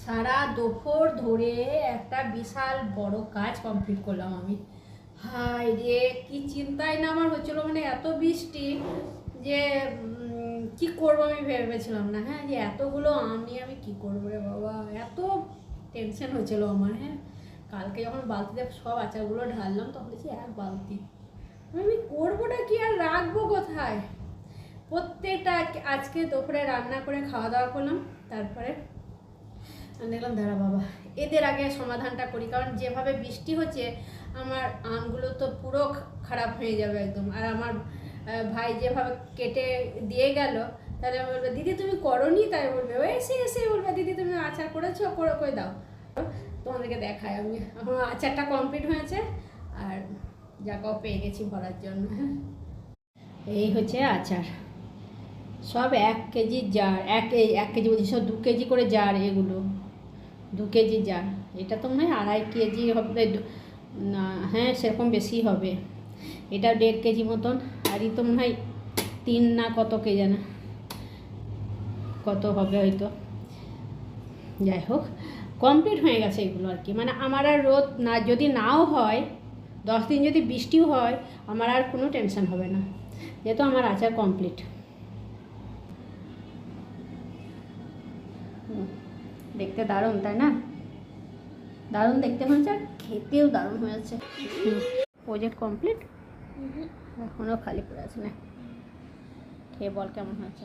সারা দুপুর ধরে একটা বিশাল বড় কাজ কমপ্লিট করলাম আমি। হায় রে, কি চিন্তায় না আমার হচ্ছিল, মানে এত বৃষ্টি যে কি করবো আমি ভেবেছিলাম না। হ্যাঁ, যে এতগুলো আম নিয়ে আমি কি করবো রে বাবা, এত টেনশন হচ্ছিল আমার। হ্যাঁ, কালকে যখন বালতিতে সব আচারগুলো ঢাললাম তখন দেখছি এক বালতি। আমি করবোটা কি আর রাখবো কোথায়। প্রত্যেকটা আজকে দুপুরে রান্না করে খাওয়া দাওয়া করলাম, তারপরে দেখলাম দাঁড়া বাবা এদের আগে সমাধানটা করি, কারণ যেভাবে বৃষ্টি হচ্ছে আমার আমগুলো তো পুরো খারাপ হয়ে যাবে একদম। আর আমার ভাই যেভাবে কেটে দিয়ে গেল, তাহলে বলবে দিদি তুমি করোনি, তাই বলবে ও এসে এসে বলবে দিদি তুমি আচার করেছো, করে দাও। তোমাদেরকে দেখায় আমি আমার আচারটা কমপ্লিট হয়েছে, আর জায়গাও পেয়ে গেছি ভরার জন্য। এই হচ্ছে আচার, সব 1 কেজি জার, 1 কেজি বলছি, সব 2 কেজি করে জার, এগুলো 2 কেজি জার। এটা তো মনে হয় 2.5 কেজি হবে না, হ্যাঁ সেরকম বেশি হবে। এটা 1.5 কেজি মতন, আর এই তো মনে হয় 3 না কত কে জানে কত হবে হয়তো। যাই হোক, কমপ্লিট হয়ে গেছে এগুলো আর কি। মানে আমার আর রোদ না, যদি নাও হয় 10 দিন যদি বৃষ্টিও হয়, আমার আর কোনো টেনশন হবে না, যেহেতু আমার আচার কমপ্লিট। দেখতে দারুণ তাই না, দারুণ দেখতে হয়েছে, আর খেতেও দারুণ হয়েছে। প্রজেক্ট কমপ্লিট, এখনও খালি পড়ে আছে না, খেয়ে বল কেমন হয়েছে।